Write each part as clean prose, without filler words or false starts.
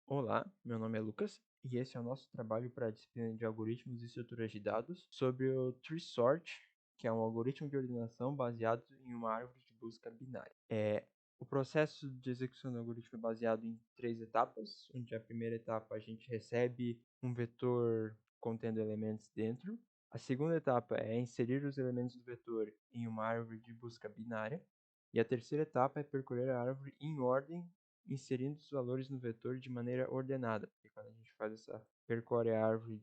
Olá, meu nome é Lucas e esse é o nosso trabalho para a disciplina de algoritmos e estruturas de dados sobre o Tree Sort, que é um algoritmo de ordenação baseado em uma árvore de busca binária. O processo de execução do algoritmo é baseado em 3 etapas, onde a primeira etapa a gente recebe um vetor contendo elementos dentro. A segunda etapa é inserir os elementos do vetor em uma árvore de busca binária. E a terceira etapa é percorrer a árvore em ordem inserindo os valores no vetor de maneira ordenada, porque quando a gente faz essa percorre a árvore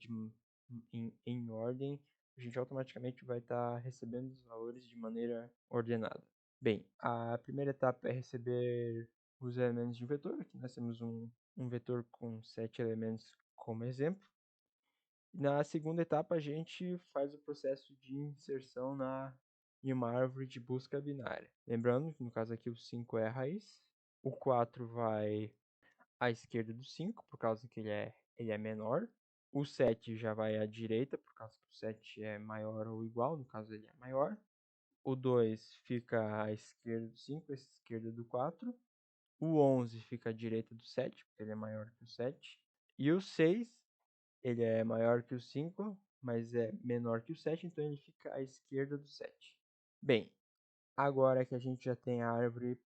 em ordem, a gente automaticamente vai estar recebendo os valores de maneira ordenada. Bem, a primeira etapa é receber os elementos de um vetor. Aqui nós temos um vetor com 7 elementos como exemplo. Na segunda etapa, a gente faz o processo de inserção em uma árvore de busca binária. Lembrando que no caso aqui o 5 é a raiz, o 4 vai à esquerda do 5, por causa que ele é menor. O 7 já vai à direita, por causa que o 7 é maior ou igual, no caso ele é maior. O 2 fica à esquerda do 5, à esquerda do 4. O 11 fica à direita do 7, porque ele é maior que o 7. E o 6, ele é maior que o 5, mas é menor que o 7, então ele fica à esquerda do 7. Bem, agora que a gente já tem a árvore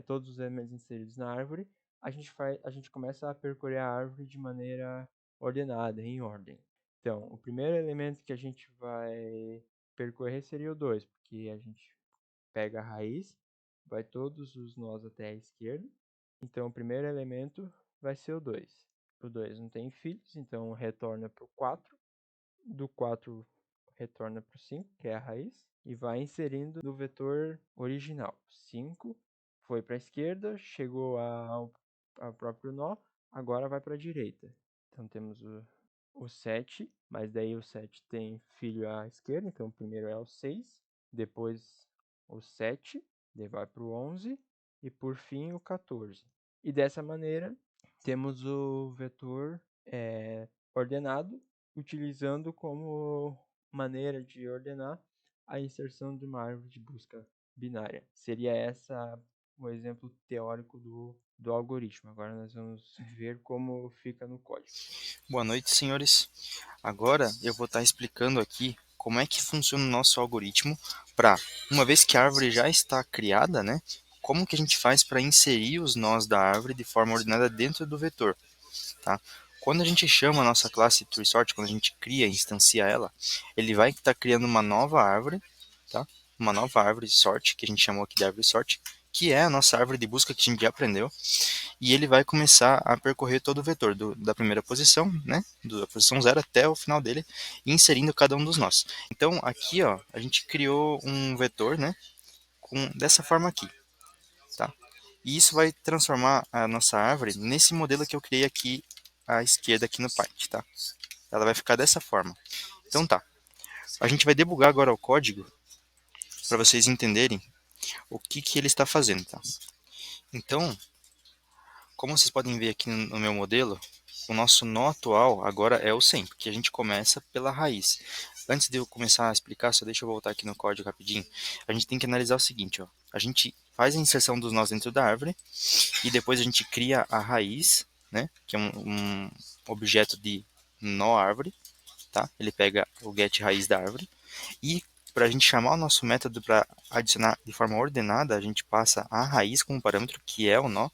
todos os elementos inseridos na árvore, a gente começa a percorrer a árvore de maneira ordenada, em ordem. Então, o primeiro elemento que a gente vai percorrer seria o 2, porque a gente pega a raiz, vai todos os nós até a esquerda. Então, o primeiro elemento vai ser o 2. O 2 não tem filhos, então retorna para o 4. Do 4 retorna para o 5, que é a raiz, e vai inserindo no vetor original. 5 foi para a esquerda, chegou ao próprio nó, agora vai para a direita. Então temos o 7, mas daí o 7 tem filho à esquerda, então o primeiro é o 6, depois o 7, daí vai para o 11 e por fim o 14. E dessa maneira temos o vetor ordenado, utilizando como maneira de ordenar a inserção de uma árvore de busca binária. Seria essa o exemplo teórico do algoritmo. Agora nós vamos ver como fica no código. Boa noite, senhores. Agora eu vou estar explicando aqui como é que funciona o nosso algoritmo para, uma vez que a árvore já está criada, né, como que a gente faz para inserir os nós da árvore de forma ordenada dentro do vetor, tá? Quando a gente chama a nossa classe TreeSort, quando a gente cria, instancia ela, ele vai estar criando uma nova árvore, tá? Uma nova árvore de sort, que a gente chamou aqui de árvore sort, que é a nossa árvore de busca que a gente já aprendeu, e ele vai começar a percorrer todo o vetor da primeira posição, né, da posição 0 até o final dele, inserindo cada um dos nós. Então aqui, ó, a gente criou um vetor, né, dessa forma aqui, tá? E isso vai transformar a nossa árvore nesse modelo que eu criei aqui à esquerda aqui no Python, tá? Ela vai ficar dessa forma. Então tá. A gente vai debugar agora o código para vocês entenderem o que ele está fazendo, tá? Então, como vocês podem ver aqui no meu modelo, o nosso nó atual agora é o 100, porque a gente começa pela raiz. Antes de eu começar a explicar, só deixa eu voltar aqui no código rapidinho. A gente tem que analisar o seguinte, ó. A gente faz a inserção dos nós dentro da árvore e depois a gente cria a raiz, né, que é um objeto de nó árvore, tá? Ele pega o get raiz da árvore e para a gente chamar o nosso método para adicionar de forma ordenada, a gente passa a raiz como parâmetro, que é o nó.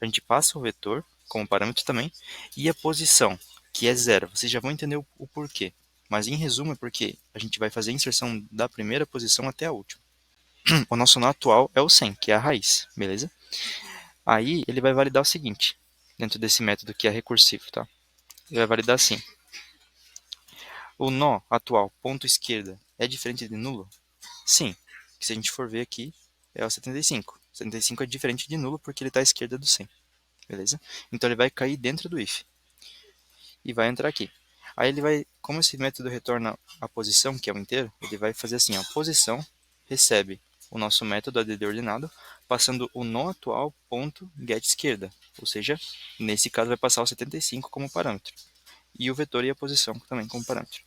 A gente passa o vetor como parâmetro também e a posição, que é 0. Vocês já vão entender o porquê. Mas em resumo é porque a gente vai fazer a inserção da primeira posição até a última. O nosso nó atual é o 100, que é a raiz, beleza? Aí ele vai validar o seguinte, dentro desse método que é recursivo, tá? Ele vai validar assim. O nó atual, ponto esquerda, é diferente de nulo? Sim. Se a gente for ver aqui, é o 75. 75 é diferente de nulo porque ele está à esquerda do 100. Beleza? Então ele vai cair dentro do if e vai entrar aqui. Aí ele vai, como esse método retorna a posição, que é o inteiro, ele vai fazer assim, a posição recebe o nosso método add ordenado, passando o nó atual ponto get esquerda, ou seja, nesse caso vai passar o 75 como parâmetro, e o vetor e a posição também como parâmetro.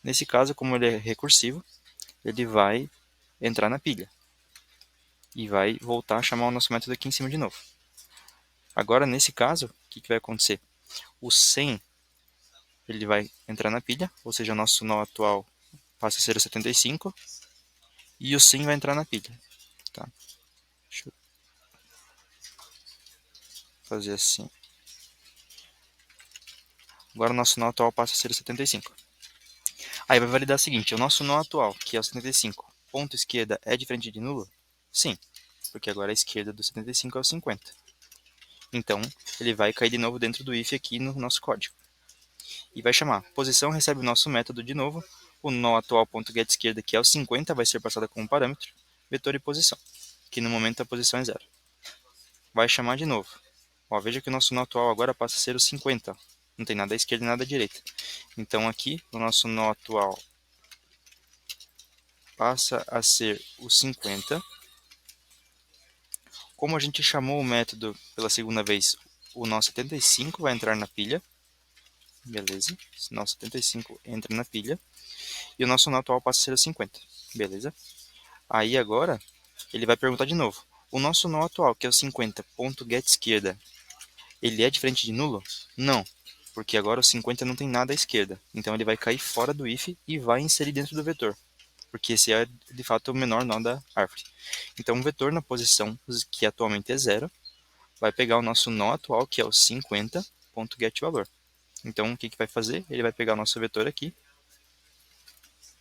Nesse caso, como ele é recursivo, ele vai entrar na pilha e vai voltar a chamar o nosso método aqui em cima de novo. Agora, nesse caso, o que vai acontecer? O 100 ele vai entrar na pilha, ou seja, o nosso nó atual passa a ser o 75, e o 100 vai entrar na pilha. Tá? Deixa eu fazer assim. Agora o nosso nó atual passa a ser o 75. Aí vai validar o seguinte, o nosso nó atual, que é o 75, ponto esquerda é diferente de nulo? Sim, porque agora a esquerda do 75 é o 50. Então, ele vai cair de novo dentro do if aqui no nosso código. E vai chamar posição, recebe o nosso método de novo, o nó atual.getEsquerda, que é o 50, vai ser passada como parâmetro, vetor e posição, que no momento a posição é 0. Vai chamar de novo. Ó, veja que o nosso nó atual agora passa a ser o 50. Não tem nada à esquerda e nada à direita. Então aqui, o nosso nó atual passa a ser o 50. Como a gente chamou o método pela segunda vez, o nó 75 vai entrar na pilha. Beleza. Esse nó 75 entra na pilha. E o nosso nó atual passa a ser o 50. Beleza. Aí agora, ele vai perguntar de novo. O nosso nó atual, que é o 50.getEsquerda, ele é diferente de nulo? Não, porque agora o 50 não tem nada à esquerda. Então ele vai cair fora do if e vai inserir dentro do vetor, porque esse é de fato o menor nó da árvore. Então o vetor na posição, que atualmente é 0, vai pegar o nosso nó atual, que é o 50.getValor. Então o que vai fazer? Ele vai pegar o nosso vetor aqui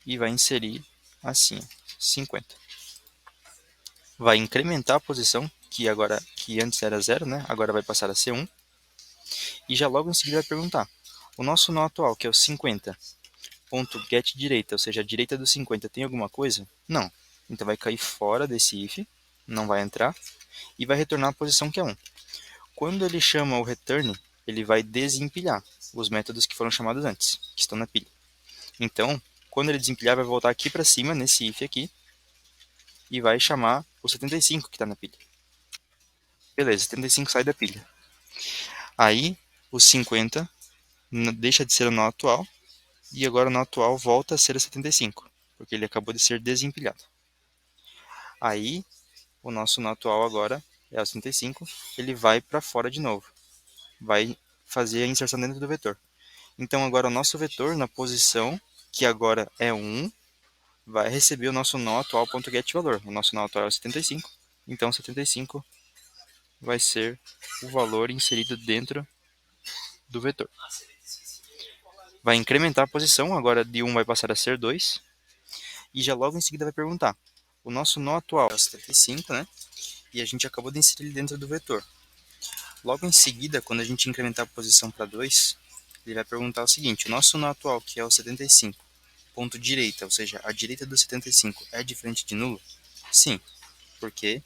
e vai inserir assim, 50. Vai incrementar a posição, que antes era 0, né? Agora vai passar a ser 1. E já logo em seguida vai perguntar, o nosso nó atual, que é o 50.getDireita, ou seja, a direita do 50, tem alguma coisa? Não. Então vai cair fora desse if, não vai entrar, e vai retornar a posição que é 1. Quando ele chama o return, ele vai desempilhar os métodos que foram chamados antes, que estão na pilha. Então, quando ele desempilhar, vai voltar aqui para cima, nesse if aqui, e vai chamar o 75 que está na pilha. Beleza, 75 sai da pilha. Aí, o 50 deixa de ser o nó atual, e agora o nó atual volta a ser o 75, porque ele acabou de ser desempilhado. Aí, o nosso nó atual agora é o 75, ele vai para fora de novo, vai fazer a inserção dentro do vetor. Então agora o nosso vetor na posição, que agora é 1, vai receber o nosso nó atual.getValor. O nosso nó atual é o 75, então 75 vai ser o valor inserido dentro do vetor. Vai incrementar a posição, agora de 1 vai passar a ser 2, e já logo em seguida vai perguntar, o nosso nó atual é o 75, né? E a gente acabou de inserir ele dentro do vetor. Logo em seguida, quando a gente incrementar a posição para 2, ele vai perguntar o seguinte, o nosso nó atual, que é o 75, ponto direita, ou seja, a direita do 75 é diferente de nulo? Sim, porque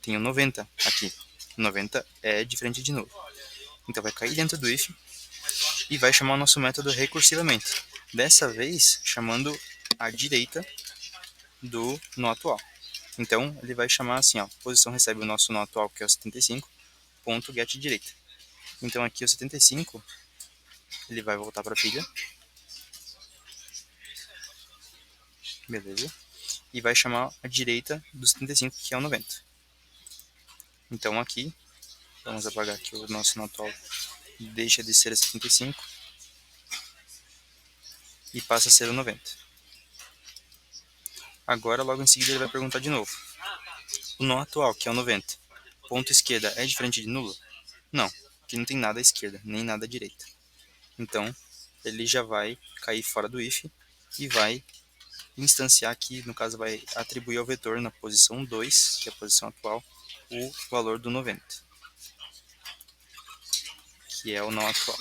tem o 90 aqui. 90 é diferente de nulo. Então vai cair dentro do if e vai chamar o nosso método recursivamente. Dessa vez, chamando a direita do nó atual. Então, ele vai chamar assim, ó, posição recebe o nosso nó atual, que é o 75, ponto get direita. Então, aqui o 75, ele vai voltar para a pilha. Beleza. E vai chamar a direita do 75, que é o 90. Então, aqui, vamos apagar aqui o nosso nó atual. Deixa de ser o 75 e passa a ser o 90. Agora, logo em seguida, ele vai perguntar de novo. O nó atual, que é o 90, ponto esquerda, é diferente de nulo? Não, porque não tem nada à esquerda, nem nada à direita. Então, ele já vai cair fora do if e vai instanciar aqui, no caso, vai atribuir ao vetor na posição 2, que é a posição atual, o valor do 90, que é o nó atual.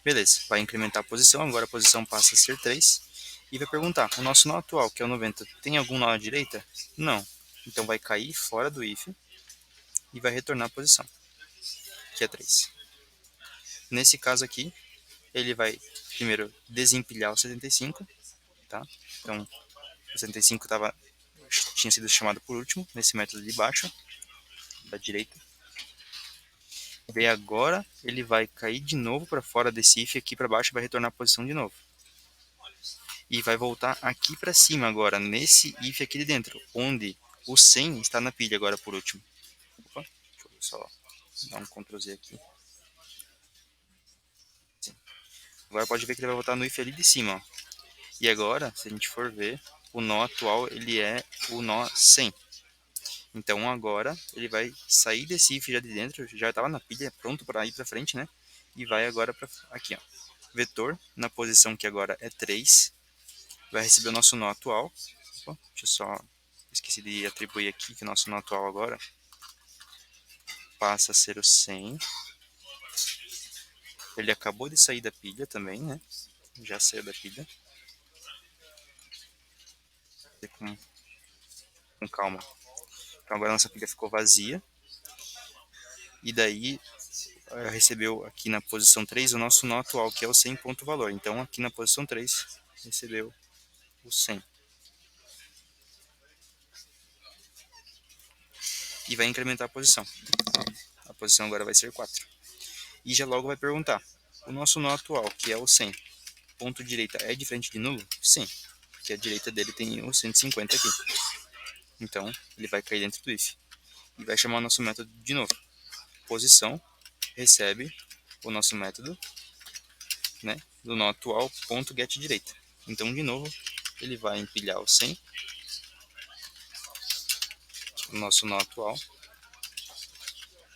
Beleza, vai incrementar a posição, agora a posição passa a ser 3, e vai perguntar, o nosso nó atual, que é o 90, tem algum nó à direita? Não. Então vai cair fora do if e vai retornar a posição, que é 3. Nesse caso aqui, ele vai primeiro desempilhar o 75, tá? Então, o 75 tinha sido chamado por último, nesse método de baixo, da direita. E agora ele vai cair de novo para fora desse if aqui para baixo e vai retornar a posição de novo. E vai voltar aqui para cima agora, nesse if aqui de dentro, onde o 100 está na pilha agora por último. Opa, Só dar um Ctrl Z aqui. Sim. Agora pode ver que ele vai voltar no if ali de cima, ó. E agora, se a gente for ver, o nó atual ele é o nó 100. Então agora ele vai sair desse if já de dentro, já estava na pilha, pronto para ir para frente, né? E vai agora para aqui, ó. Vetor, na posição que agora é 3. Vai receber o nosso nó atual. Opa, deixa eu só... Esqueci de atribuir aqui que o nosso nó atual agora passa a ser o 100. Ele acabou de sair da pilha também, né? Já saiu da pilha. Com calma. Então agora a nossa pilha ficou vazia. E daí recebeu aqui na posição 3 o nosso nó atual, que é o 100 ponto valor. Então aqui na posição 3 recebeu o 100. E vai incrementar a posição. A posição agora vai ser 4. E já logo vai perguntar, o nosso nó atual, que é o 100, ponto direita é diferente de nulo? Sim, porque a direita dele tem o 150 aqui. Então ele vai cair dentro do if. E vai chamar o nosso método de novo. Posição recebe o nosso método, né, do nó atual, ponto get direita. Então, de novo, ele vai empilhar o 100, o nosso nó atual,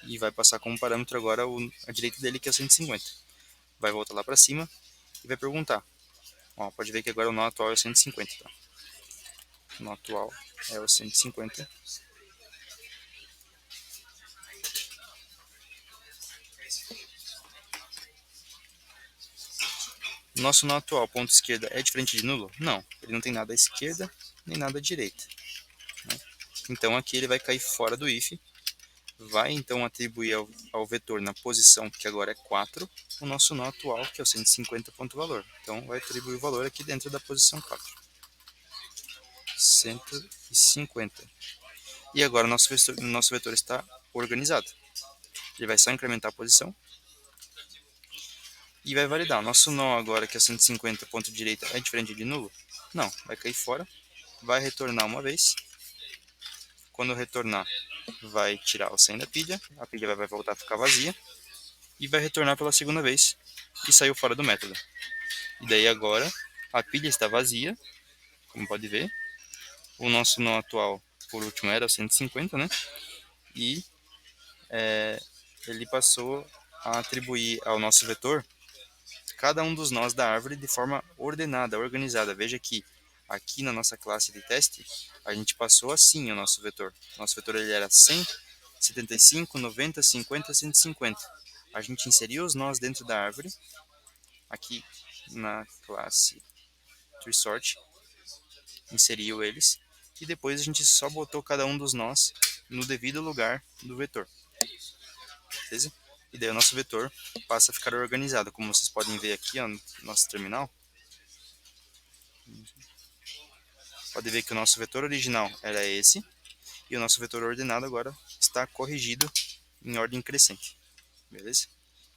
e vai passar como parâmetro agora a direita dele, que é o 150. Vai voltar lá para cima e vai perguntar. Ó, pode ver que agora o nó atual é o 150. Tá? O nó atual é o 150. Nosso nó atual, ponto esquerda, é diferente de nulo? Não, ele não tem nada à esquerda nem nada à direita. Né? Então aqui ele vai cair fora do if. Vai então atribuir ao vetor na posição, que agora é 4, o nosso nó atual, que é o 150 ponto valor. Então vai atribuir o valor aqui dentro da posição 4. 150. E agora o nosso vetor está organizado. Ele vai só incrementar a posição. E vai validar. O nosso nó agora, que é 150 ponto direita, é diferente de nulo? Não, vai cair fora. Vai retornar uma vez. Quando retornar, vai tirar o 100 da pilha. A pilha vai voltar a ficar vazia. E vai retornar pela segunda vez. E saiu fora do método. E daí agora, a pilha está vazia. Como pode ver. O nosso nó atual, por último, era o 150, né? E ele passou a atribuir ao nosso vetor cada um dos nós da árvore de forma ordenada, organizada. Veja que aqui na nossa classe de teste, a gente passou assim o nosso vetor. Nosso vetor ele era 100, 75, 90, 50, 150. A gente inseriu os nós dentro da árvore, aqui na classe TreeSort, inseriu eles, e depois a gente só botou cada um dos nós no devido lugar do vetor. Beleza? E daí o nosso vetor passa a ficar organizado, como vocês podem ver aqui, ó, no nosso terminal. Pode ver que o nosso vetor original era esse, e o nosso vetor ordenado agora está corrigido em ordem crescente. Beleza?